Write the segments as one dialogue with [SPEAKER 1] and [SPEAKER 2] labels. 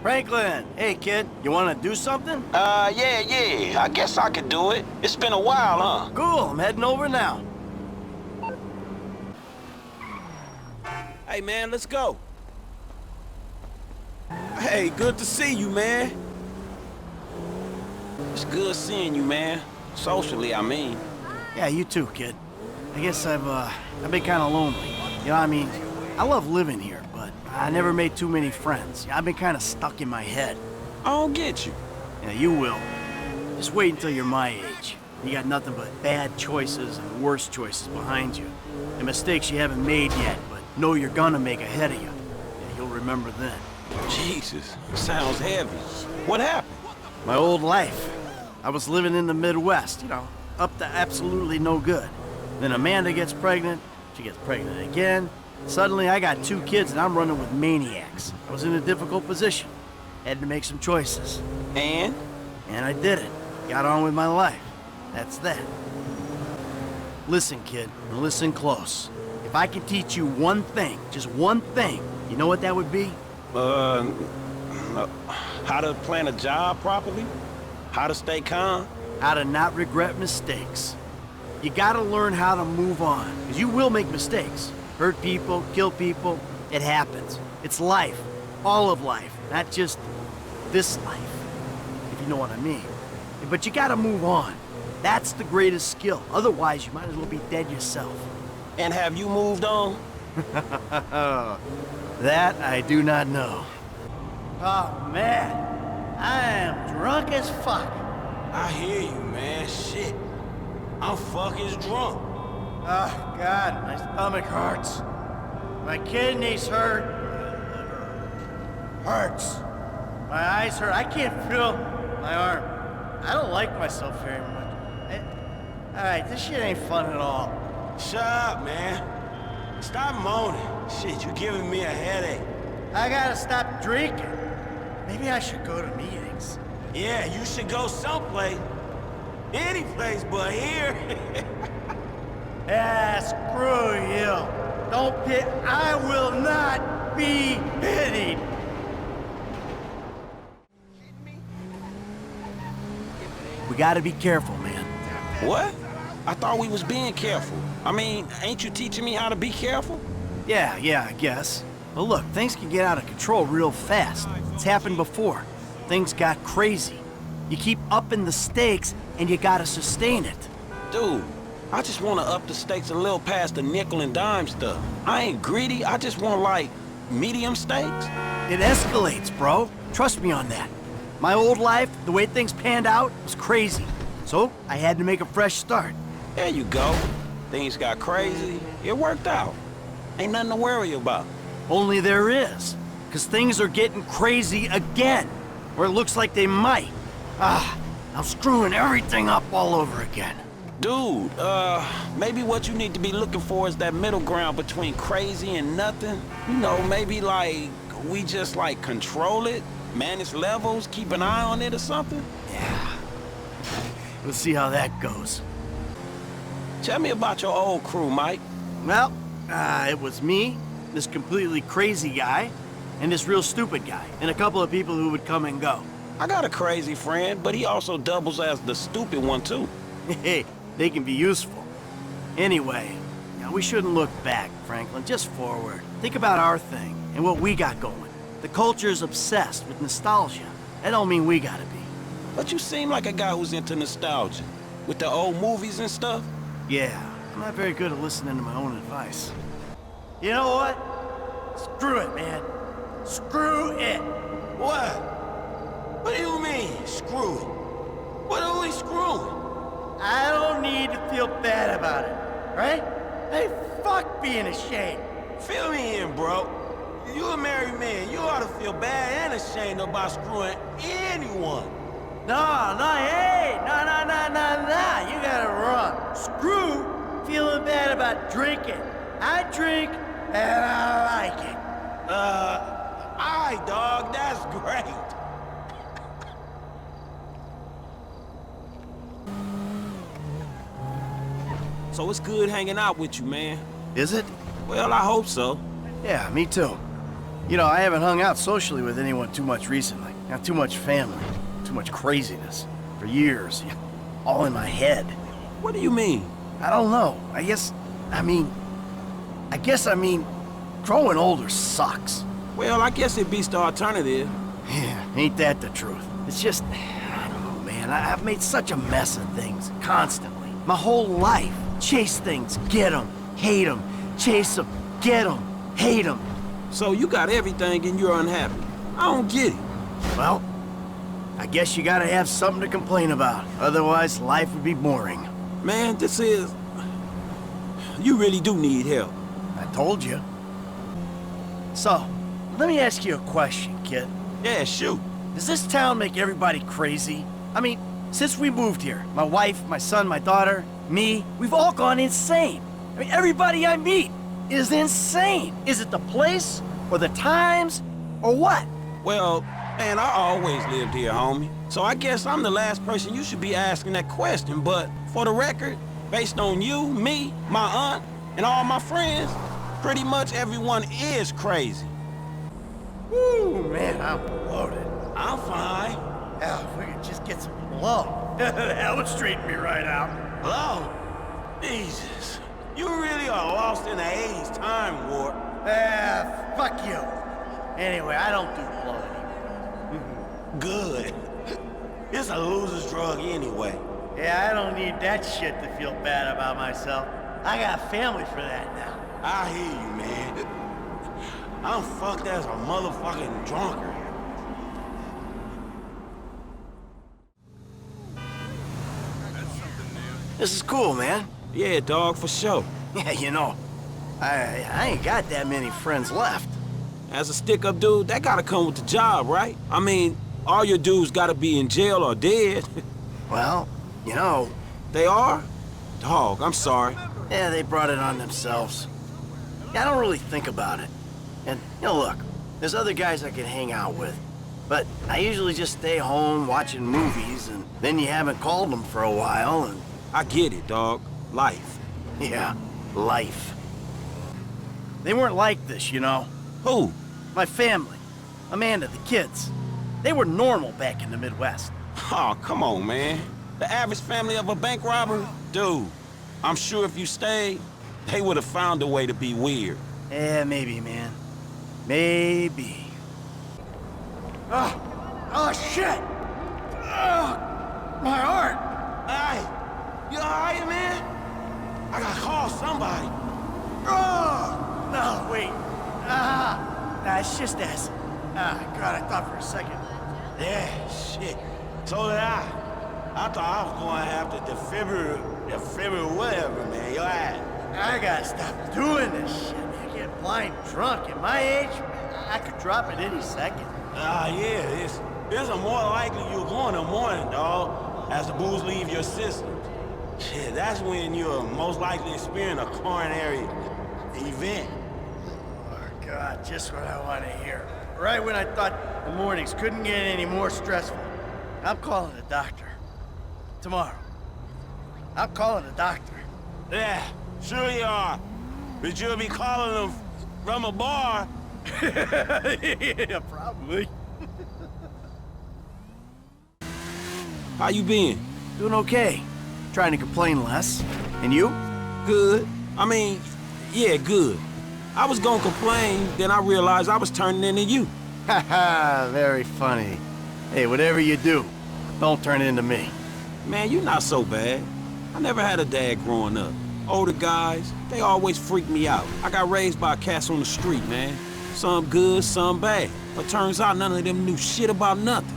[SPEAKER 1] Franklin, hey kid, you wanna do something?
[SPEAKER 2] Yeah. I guess I could do it. It's been a while, huh?
[SPEAKER 1] Cool, I'm heading over now.
[SPEAKER 3] Hey, man, let's go. Hey, good to see you, man. It's good seeing you, man. Socially, I mean.
[SPEAKER 1] Yeah, you too, kid. I guess I've been kinda lonely. You know what I mean? I love living here, but I never made too many friends. I've been kinda stuck in my head.
[SPEAKER 3] I don't get you.
[SPEAKER 1] Yeah, you will. Just wait until you're my age. You got nothing but bad choices and worse choices behind you. And mistakes you haven't made yet, but know you're gonna make ahead of you. Yeah, you'll remember then.
[SPEAKER 3] Jesus, sounds heavy. What happened?
[SPEAKER 1] My old life. I was living in the Midwest, you know, up to absolutely no good. Then Amanda gets pregnant, she gets pregnant again. Suddenly I got 2 kids and I'm running with maniacs. I was in a difficult position. Had to make some choices.
[SPEAKER 3] And?
[SPEAKER 1] And I did it. Got on with my life. That's that. Listen, kid, and listen close. If I could teach you one thing, just one thing, you know what that would be?
[SPEAKER 3] How to plan a job properly? How to stay calm?
[SPEAKER 1] How to not regret mistakes. You gotta learn how to move on, because you will make mistakes. Hurt people, kill people, it happens. It's life, all of life, not just this life, if you know what I mean. But you gotta move on. That's the greatest skill. Otherwise, you might as well be dead yourself.
[SPEAKER 3] And have you moved on?
[SPEAKER 1] That I do not know. Oh, man. I am drunk as fuck.
[SPEAKER 3] I hear you, man. Shit. I'm fucking drunk.
[SPEAKER 1] Oh, God, my stomach hurts. My kidneys hurt. Hurts. My eyes hurt. I can't feel my arm. I don't like myself very much. All right, this shit ain't fun at all.
[SPEAKER 3] Shut up, man. Stop moaning. Shit, you're giving me a headache.
[SPEAKER 1] I gotta stop drinking. Maybe I should go to meetings.
[SPEAKER 3] Yeah, you should go someplace. Any place but here.
[SPEAKER 1] Ah, screw you. Don't pit. I will not be pitied. We gotta be careful, man.
[SPEAKER 3] What? I thought we was being careful. I mean, ain't you teaching me how to be careful?
[SPEAKER 1] Yeah, I guess. But look, things can get out of control real fast. It's happened before. Things got crazy. You keep upping the stakes, and you gotta sustain it.
[SPEAKER 3] Dude, I just want to up the stakes a little past the nickel and dime stuff. I ain't greedy, I just want, like, medium stakes.
[SPEAKER 1] It escalates, bro. Trust me on that. My old life, the way things panned out, was crazy. So, I had to make a fresh start.
[SPEAKER 3] There you go. Things got crazy. It worked out. Ain't nothing to worry about.
[SPEAKER 1] Only there is. Because things are getting crazy again. Or it looks like they might. I'm screwing everything up all over again.
[SPEAKER 3] Dude, maybe what you need to be looking for is that middle ground between crazy and nothing. You know, maybe like, we just like control it, manage levels, keep an eye on it or something?
[SPEAKER 1] Yeah. We'll see how that goes.
[SPEAKER 3] Tell me about your old crew, Mike.
[SPEAKER 1] Well, it was me, this completely crazy guy, and this real stupid guy, and a couple of people who would come and go.
[SPEAKER 3] I got a crazy friend, but he also doubles as the stupid one, too.
[SPEAKER 1] Hey, they can be useful. Anyway, we shouldn't look back, Franklin, just forward. Think about our thing and what we got going. The culture's obsessed with nostalgia. That don't mean we gotta be.
[SPEAKER 3] But you seem like a guy who's into nostalgia. With the old movies and stuff.
[SPEAKER 1] Yeah, I'm not very good at listening to my own advice. You know what? Screw it, man. Screw it.
[SPEAKER 3] What? What do you mean, screw it? What are we screwing?
[SPEAKER 1] I don't need to feel bad about it, right? Hey, fuck being ashamed.
[SPEAKER 3] Fill me in, bro. You a married man. You ought to feel bad and ashamed about screwing anyone.
[SPEAKER 1] No, hey, no. You got it wrong. Screw feeling bad about drinking. I drink and I like it.
[SPEAKER 3] Alright, dog, that's great. So it's good hanging out with you, man.
[SPEAKER 1] Is it?
[SPEAKER 3] Well, I hope so.
[SPEAKER 1] Yeah, me too. You know, I haven't hung out socially with anyone too much recently. Not too much family, too much craziness. For years, all in my head.
[SPEAKER 3] What do you mean?
[SPEAKER 1] I don't know. I guess I mean, growing older sucks.
[SPEAKER 3] Well, I guess it beats the alternative.
[SPEAKER 1] Yeah, ain't that the truth? It's just, I don't know, man. I've made such a mess of things, constantly. My whole life. Chase things, get them, hate them. Chase them, get them, hate them.
[SPEAKER 3] So you got everything and you're unhappy. I don't get it.
[SPEAKER 1] Well, I guess you gotta have something to complain about. Otherwise, life would be boring.
[SPEAKER 3] Man, you really do need help.
[SPEAKER 1] I told you. So, let me ask you a question, kid.
[SPEAKER 3] Yeah, shoot.
[SPEAKER 1] Does this town make everybody crazy? I mean, since we moved here, my wife, my son, my daughter, me, we've all gone insane. I mean, everybody I meet is insane. Is it the place, or the times, or what?
[SPEAKER 3] Well, man, I always lived here, homie. So I guess I'm the last person you should be asking that question, but for the record, based on you, me, my aunt, and all my friends, pretty much everyone is crazy.
[SPEAKER 1] Woo, man, I'm loaded.
[SPEAKER 3] I'm fine.
[SPEAKER 1] Hell, if we could just get some blow. That would straighten me right out.
[SPEAKER 3] Hello? Jesus. You really are lost in the 80s time warp.
[SPEAKER 1] Fuck you. Anyway, I don't do blow anymore.
[SPEAKER 3] Good. It's a loser's drug anyway.
[SPEAKER 1] Yeah, I don't need that shit to feel bad about myself. I got family for that now.
[SPEAKER 3] I hear you, man. I'm fucked as a motherfucking drunkard.
[SPEAKER 1] This is cool, man.
[SPEAKER 3] Yeah, dog, for sure.
[SPEAKER 1] Yeah, you know, I ain't got that many friends left.
[SPEAKER 3] As a stick-up dude, that gotta come with the job, right? I mean, all your dudes gotta be in jail or dead.
[SPEAKER 1] Well, you know...
[SPEAKER 3] They are? Dog, I'm sorry.
[SPEAKER 1] Yeah, they brought it on themselves. Yeah, I don't really think about it. And, you know, look, there's other guys I can hang out with. But I usually just stay home watching movies, and then you haven't called them for a while, and...
[SPEAKER 3] I get it, dog. Life.
[SPEAKER 1] Yeah, life. They weren't like this, you know.
[SPEAKER 3] Who?
[SPEAKER 1] My family. Amanda, the kids. They were normal back in the Midwest.
[SPEAKER 3] Oh, come on, man. The average family of a bank robber? Dude, I'm sure if you stayed, they would have found a way to be weird.
[SPEAKER 1] Yeah, maybe, man. Maybe. Oh, shit! My heart!
[SPEAKER 3] Hey, you alright, man? I gotta call somebody.
[SPEAKER 1] No, wait. Nah, it's just acid. God, I thought for a second.
[SPEAKER 3] Yeah, shit. So did I. I thought I was going to have to defibrillate whatever, man. You're right.
[SPEAKER 1] I gotta stop doing this shit, man. Get blind drunk. At my age, I could drop it any second.
[SPEAKER 3] Yeah, it's more likely you're going in the morning, dog, as the booze leave your system. Shit, that's when you're most likely experiencing a coronary event.
[SPEAKER 1] Oh, God, just what I want to hear. Right when I thought the mornings couldn't get any more stressful. I'm calling a doctor. Tomorrow. I'm calling a doctor.
[SPEAKER 3] Yeah, sure you are. But you'll be calling them from a bar.
[SPEAKER 1] Yeah, probably.
[SPEAKER 3] How you been?
[SPEAKER 1] Doing okay. Trying to complain less. And you?
[SPEAKER 3] Good. I mean, yeah, good. I was gonna complain, then I realized I was turning into you.
[SPEAKER 1] Haha, very funny. Hey, whatever you do, don't turn into me.
[SPEAKER 3] Man, you're not so bad. I never had a dad growing up. Older guys, they always freak me out. I got raised by cats on the street, man. Some good, some bad. But turns out none of them knew shit about nothing.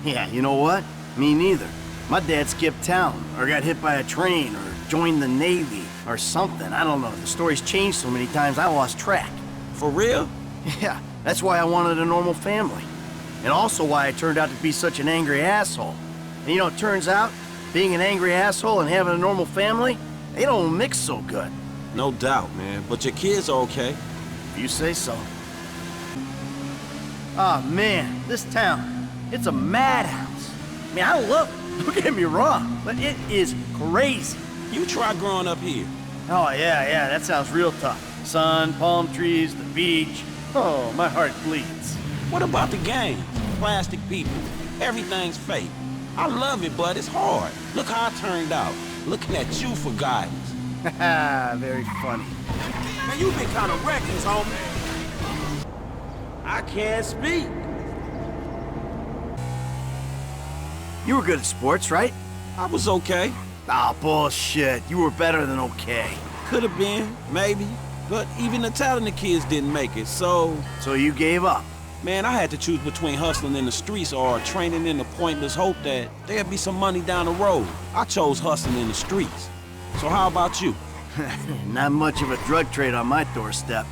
[SPEAKER 1] Yeah, you know what? Me neither. My dad skipped town, or got hit by a train, or joined the Navy, or something. I don't know. The story's changed so many times I lost track.
[SPEAKER 3] For real?
[SPEAKER 1] Yeah, that's why I wanted a normal family. And also why I turned out to be such an angry asshole. And you know, it turns out, being an angry asshole and having a normal family, they don't mix so good.
[SPEAKER 3] No doubt, man. But your kids are okay.
[SPEAKER 1] If you say so. Ah, man, this town, it's a madhouse. I mean, I love it, don't get me wrong, but it is crazy.
[SPEAKER 3] You try growing up here.
[SPEAKER 1] Oh, yeah, that sounds real tough. Sun, palm trees, the beach. Oh, my heart bleeds.
[SPEAKER 3] What about the game? Plastic people. Everything's fake. I love it, but it's hard. Look how I turned out. Looking at you for guidance.
[SPEAKER 1] Haha, very funny.
[SPEAKER 4] Man, you been kind of reckless, homie.
[SPEAKER 3] I can't speak.
[SPEAKER 1] You were good at sports, right?
[SPEAKER 3] I was okay.
[SPEAKER 1] Ah, bullshit. You were better than okay.
[SPEAKER 3] Could have been, maybe. But even the talented kids didn't make it, so...
[SPEAKER 1] So you gave up?
[SPEAKER 3] Man, I had to choose between hustling in the streets or training in the pointless hope that there'd be some money down the road. I chose hustling in the streets. So how about you?
[SPEAKER 1] Not much of a drug trade on my doorstep.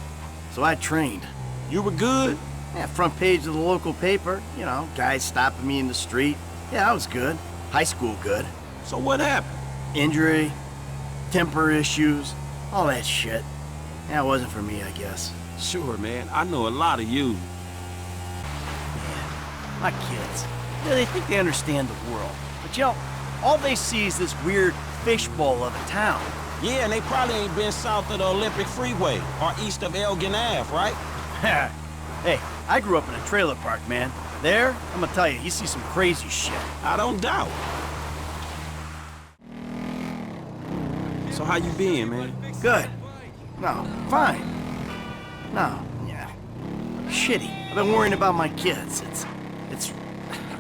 [SPEAKER 1] So I trained.
[SPEAKER 3] You were good?
[SPEAKER 1] Yeah, front page of the local paper. You know, guys stopping me in the street. Yeah, I was good. High school good.
[SPEAKER 3] So what happened?
[SPEAKER 1] Injury, temper issues, all that shit. Yeah, it wasn't for me, I guess.
[SPEAKER 3] Sure, man. I know a lot of you.
[SPEAKER 1] My kids, yeah, they think they understand the world. But you know, all they see is this weird fishbowl of a town.
[SPEAKER 3] Yeah, and they probably ain't been south of the Olympic Freeway or east of Elgin Ave, right?
[SPEAKER 1] Hey, I grew up in a trailer park, man. There, I'm gonna tell you, you see some crazy shit.
[SPEAKER 3] I don't doubt. So how you been, man?
[SPEAKER 1] Good. No, fine. No, yeah. Shitty. I've been worrying about my kids.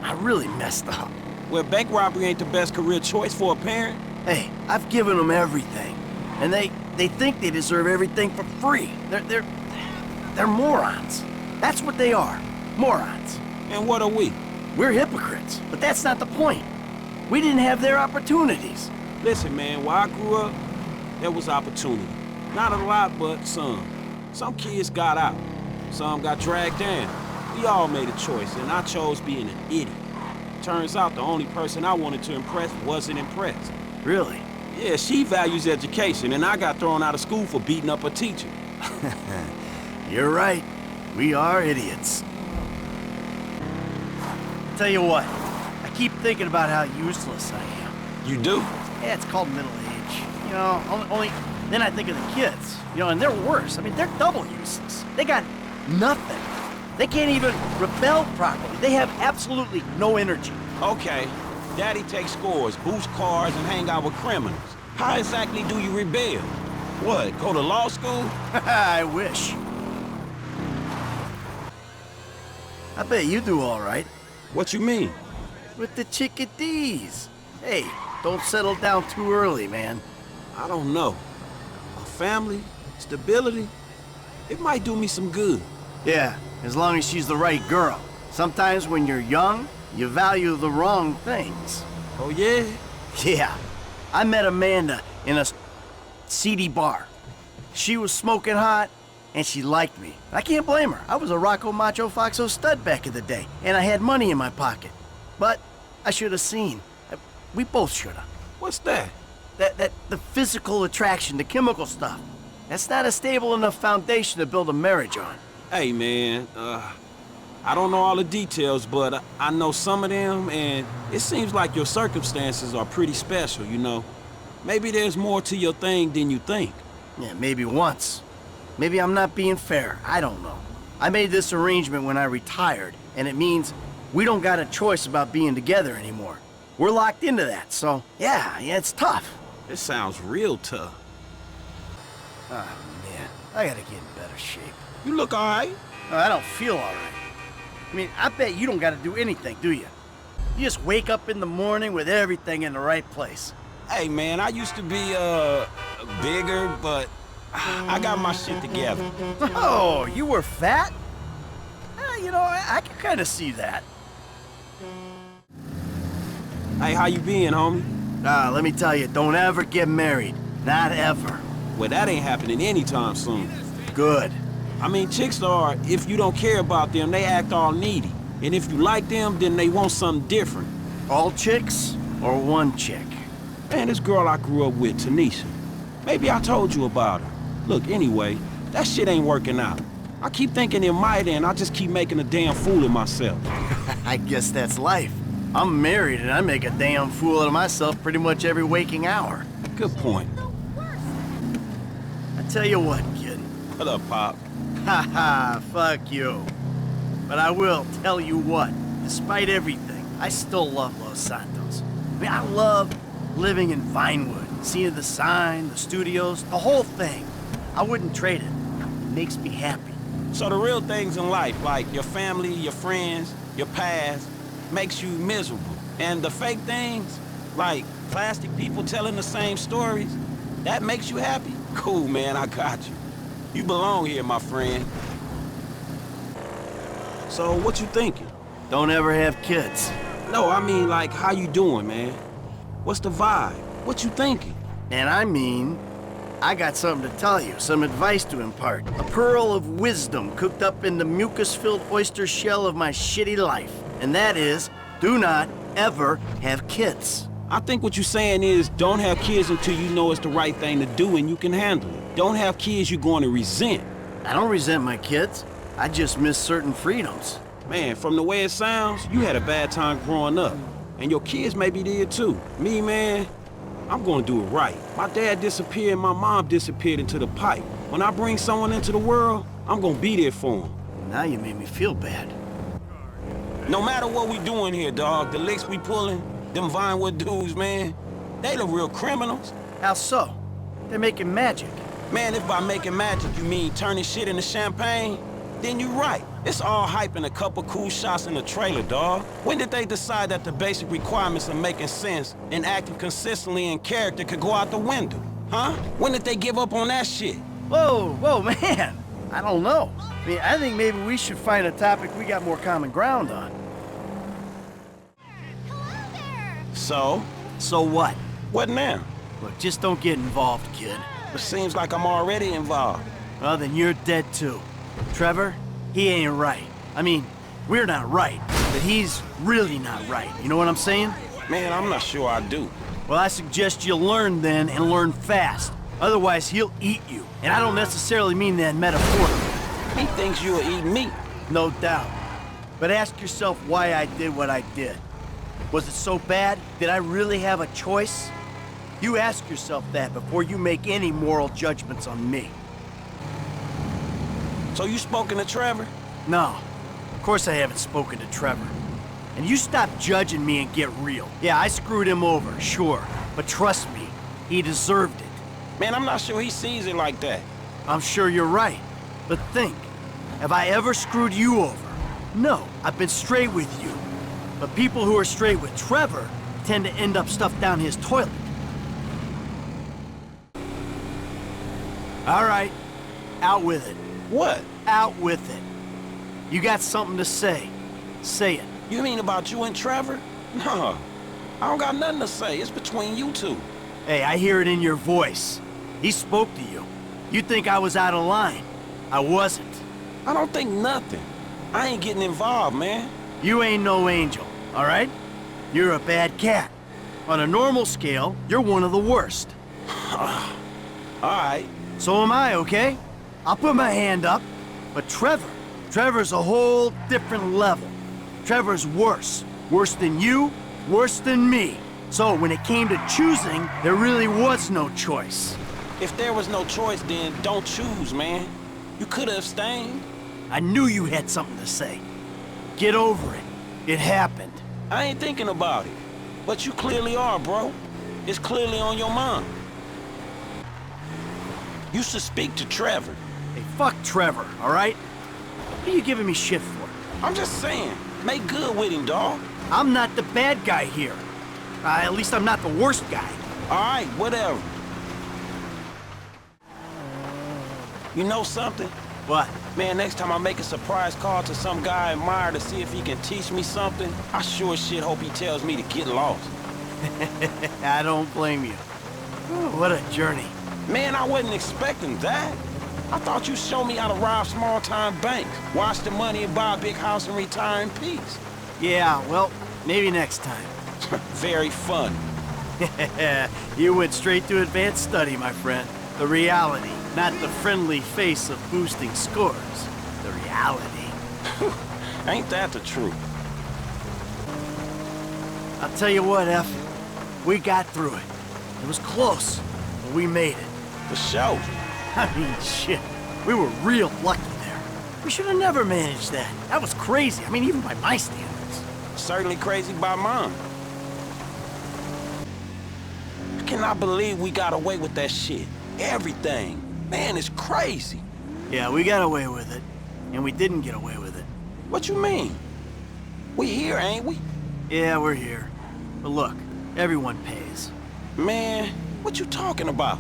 [SPEAKER 1] I really messed up.
[SPEAKER 3] Well, bank robbery ain't the best career choice for a parent.
[SPEAKER 1] Hey, I've given them everything. And they think they deserve everything for free. They're morons. That's what they are. Morons.
[SPEAKER 3] And what are we?
[SPEAKER 1] We're hypocrites, but that's not the point. We didn't have their opportunities.
[SPEAKER 3] Listen, man, where I grew up, there was opportunity. Not a lot, but some. Some kids got out. Some got dragged down. We all made a choice, and I chose being an idiot. Turns out the only person I wanted to impress wasn't impressed.
[SPEAKER 1] Really?
[SPEAKER 3] Yeah, she values education, and I got thrown out of school for beating up a teacher.
[SPEAKER 1] You're right. We are idiots. Tell you what, I keep thinking about how useless I am.
[SPEAKER 3] You do?
[SPEAKER 1] Yeah, it's called middle age. You know, only then I think of the kids. You know, and they're worse. I mean, they're double useless. They got nothing. They can't even rebel properly. They have absolutely no energy.
[SPEAKER 3] Okay, Daddy takes scores, boosts cars, and hang out with criminals. How exactly do you rebel? What, go to law school?
[SPEAKER 1] I wish. I bet you do all right.
[SPEAKER 3] What you mean?
[SPEAKER 1] With the chickadees. Hey, don't settle down too early, man.
[SPEAKER 3] I don't know. A family, stability, it might do me some good.
[SPEAKER 1] Yeah, as long as she's the right girl. Sometimes when you're young, you value the wrong things.
[SPEAKER 3] Oh, yeah?
[SPEAKER 1] Yeah. I met Amanda in a seedy bar. She was smoking hot, and she liked me. I can't blame her. I was a Rocco Macho Foxo stud back in the day, and I had money in my pocket. But I should have seen. We both should have.
[SPEAKER 3] What's that?
[SPEAKER 1] The physical attraction, the chemical stuff. That's not a stable enough foundation to build a marriage on.
[SPEAKER 3] Hey, man, I don't know all the details, but I know some of them, and it seems like your circumstances are pretty special, you know? Maybe there's more to your thing than you think.
[SPEAKER 1] Yeah, maybe once. Maybe I'm not being fair. I don't know. I made this arrangement when I retired, and it means we don't got a choice about being together anymore. We're locked into that, so yeah, it's tough.
[SPEAKER 3] It sounds real tough.
[SPEAKER 1] Oh, man, I gotta get in better shape.
[SPEAKER 3] You look all right.
[SPEAKER 1] I don't feel all right. I mean, I bet you don't gotta do anything, do you? You just wake up in the morning with everything in the right place.
[SPEAKER 3] Hey, man, I used to be, bigger, but I got my shit together.
[SPEAKER 1] Oh, you were fat? You know, I can kind of see that.
[SPEAKER 3] Hey, how you been, homie?
[SPEAKER 1] Let me tell you, don't ever get married. Not ever.
[SPEAKER 3] Well, that ain't happening anytime soon.
[SPEAKER 1] Good.
[SPEAKER 3] I mean, chicks are, if you don't care about them, they act all needy. And if you like them, then they want something different.
[SPEAKER 1] All chicks or one chick?
[SPEAKER 3] Man, this girl I grew up with, Tanisha. Maybe I told you about her. Look, anyway, that shit ain't working out. I keep thinking it might, and I just keep making a damn fool of myself.
[SPEAKER 1] I guess that's life. I'm married and I make a damn fool out of myself pretty much every waking hour.
[SPEAKER 3] Good point.
[SPEAKER 1] I tell you what, kid.
[SPEAKER 3] What up, Pop?
[SPEAKER 1] Haha, fuck you. But I will tell you what, despite everything, I still love Los Santos. I mean, I love living in Vinewood, seeing the sign, the studios, the whole thing. I wouldn't trade it. It makes me happy.
[SPEAKER 3] So the real things in life, like your family, your friends, your past, makes you miserable. And the fake things, like plastic people telling the same stories, that makes you happy? Cool, man, I got you. You belong here, my friend. So what you thinking?
[SPEAKER 1] Don't ever have kids.
[SPEAKER 3] No, I mean, like, how you doing, man? What's the vibe? What you thinking?
[SPEAKER 1] And I mean, I got something to tell you, some advice to impart. A pearl of wisdom cooked up in the mucus-filled oyster shell of my shitty life. And that is, do not ever have kids.
[SPEAKER 3] I think what you're saying is don't have kids until you know it's the right thing to do and you can handle it. Don't have kids you're going to resent.
[SPEAKER 1] I don't resent my kids. I just miss certain freedoms.
[SPEAKER 3] Man, from the way it sounds, you had a bad time growing up. And your kids maybe did too. Me, man, I'm gonna do it right. My dad disappeared and my mom disappeared into the pipe. When I bring someone into the world, I'm gonna be there for them.
[SPEAKER 1] Now you made me feel bad.
[SPEAKER 3] No matter what we doing here, dog, the licks we pulling, them Vinewood dudes, man, they the real criminals.
[SPEAKER 1] How so? They're making magic.
[SPEAKER 3] Man, if by making magic you mean turning shit into champagne, then you're right. It's all hype and a couple cool shots in the trailer, dawg. When did they decide that the basic requirements of making sense and acting consistently in character could go out the window? Huh? When did they give up on that shit?
[SPEAKER 1] Whoa, man. I don't know. I mean, I think maybe we should find a topic we got more common ground on.
[SPEAKER 3] So?
[SPEAKER 1] So what?
[SPEAKER 3] What now?
[SPEAKER 1] Look, just don't get involved, kid.
[SPEAKER 3] It seems like I'm already involved.
[SPEAKER 1] Well, then you're dead too. Trevor, he ain't right. I mean, we're not right, but he's really not right. You know what I'm saying?
[SPEAKER 3] Man, I'm not sure I do.
[SPEAKER 1] Well, I suggest you learn then, and learn fast. Otherwise, he'll eat you. And I don't necessarily mean that metaphorically.
[SPEAKER 3] He thinks you'll eat meat.
[SPEAKER 1] No doubt. But ask yourself why I did what I did. Was it so bad? Did I really have a choice? You ask yourself that before you make any moral judgments on me.
[SPEAKER 3] So you spoken to Trevor?
[SPEAKER 1] No. Of course I haven't spoken to Trevor. And you stop judging me and get real. Yeah, I screwed him over, sure. But trust me, he deserved it.
[SPEAKER 3] Man, I'm not sure he sees it like that.
[SPEAKER 1] I'm sure you're right. But think, have I ever screwed you over? No, I've been straight with you. But people who are straight with Trevor tend to end up stuffed down his toilet. All right, out with it.
[SPEAKER 3] What?
[SPEAKER 1] Out with it. You got something to say. Say it.
[SPEAKER 3] You mean about you and Trevor? No, I don't got nothing to say. It's between you two.
[SPEAKER 1] Hey, I hear it in your voice. He spoke to you. You think I was out of line. I wasn't.
[SPEAKER 3] I don't think nothing. I ain't getting involved, man.
[SPEAKER 1] You ain't no angel, all right? You're a bad cat. On a normal scale, you're one of the worst.
[SPEAKER 3] All right.
[SPEAKER 1] So am I, okay? I'll put my hand up. But Trevor's a whole different level. Trevor's worse. Worse than you, worse than me. So when it came to choosing, there really was no choice.
[SPEAKER 3] If there was no choice, then don't choose, man. You could have abstained.
[SPEAKER 1] I knew you had something to say. Get over it. It happened.
[SPEAKER 3] I ain't thinking about it. But you clearly are, bro. It's clearly on your mind. You should speak to Trevor.
[SPEAKER 1] Hey, fuck Trevor, all right? What are you giving me shit for?
[SPEAKER 3] I'm just saying, make good with him, dawg.
[SPEAKER 1] I'm not the bad guy here. At least I'm not the worst guy.
[SPEAKER 3] All right, whatever. You know something?
[SPEAKER 1] What?
[SPEAKER 3] Man, next time I make a surprise call to some guy I admire to see if he can teach me something, I sure as shit hope he tells me to get lost.
[SPEAKER 1] I don't blame you. Oh, what a journey.
[SPEAKER 3] Man, I wasn't expecting that. I thought you'd show me how to rob small-time banks, wash the money and buy a big house and retire in peace.
[SPEAKER 1] Yeah, well, maybe next time.
[SPEAKER 3] Very fun.
[SPEAKER 1] You went straight to advanced study, my friend. The reality, not the friendly face of boosting scores. The reality.
[SPEAKER 3] Ain't that the truth?
[SPEAKER 1] I'll tell you what, F. We got through it. It was close, but we made it.
[SPEAKER 3] For sure.
[SPEAKER 1] I mean, shit. We were real lucky there. We should have never managed that. That was crazy. I mean, even by my standards.
[SPEAKER 3] Certainly crazy by mine. I cannot believe we got away with that shit. Everything. Man, it's crazy.
[SPEAKER 1] Yeah, we got away with it. And we didn't get away with it.
[SPEAKER 3] What you mean? We here, ain't we?
[SPEAKER 1] Yeah, we're here. But look, everyone pays.
[SPEAKER 3] Man, what you talking about?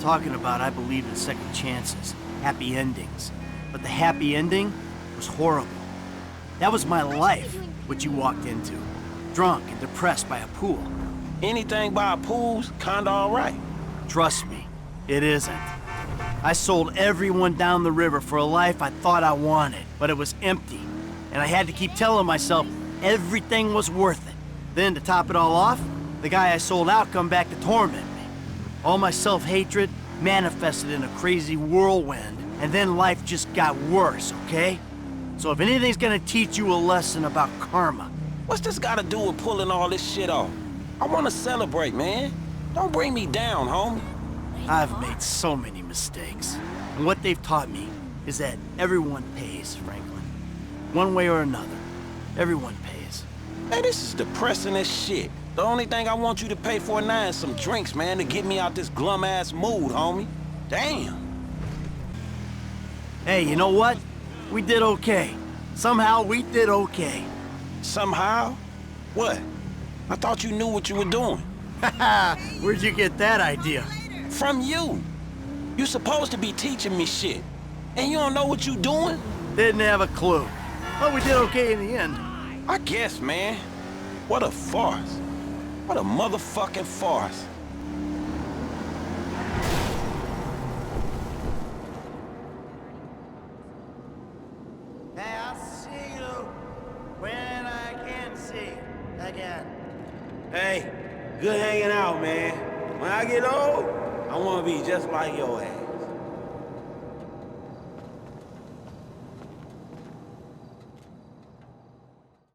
[SPEAKER 1] Talking about I believe in second chances, happy endings. But the happy ending was horrible. That was my life, what you walked into. Drunk and depressed by a pool.
[SPEAKER 3] Anything by a pool's kinda alright.
[SPEAKER 1] Trust me, it isn't. I sold everyone down the river for a life I thought I wanted, but it was empty. And I had to keep telling myself everything was worth it. Then to top it all off, the guy I sold out come back to torment me. All my self-hatred manifested in a crazy whirlwind, and then life just got worse, okay? So if anything's gonna teach you a lesson about karma...
[SPEAKER 3] What's this gotta do with pulling all this shit off? I wanna celebrate, man. Don't bring me down, homie.
[SPEAKER 1] I've made so many mistakes. And what they've taught me is that everyone pays, Franklin. One way or another, everyone pays.
[SPEAKER 3] Man, this is depressing as shit. The only thing I want you to pay for now is some drinks, man, to get me out this glum-ass mood, homie. Damn.
[SPEAKER 1] Hey, you know what? We did okay. Somehow we did okay.
[SPEAKER 3] Somehow? What? I thought you knew what you were doing.
[SPEAKER 1] Where'd you get that idea?
[SPEAKER 3] From you. You supposed to be teaching me shit. And you don't know what you doing?
[SPEAKER 1] Didn't have a clue. But we did okay in the end.
[SPEAKER 3] I guess, man. What a farce. What a motherfucking farce.
[SPEAKER 1] Hey, I'll see you when I can see again.
[SPEAKER 4] Hey, good hanging out, man. When I get old, I want to be just like your ass.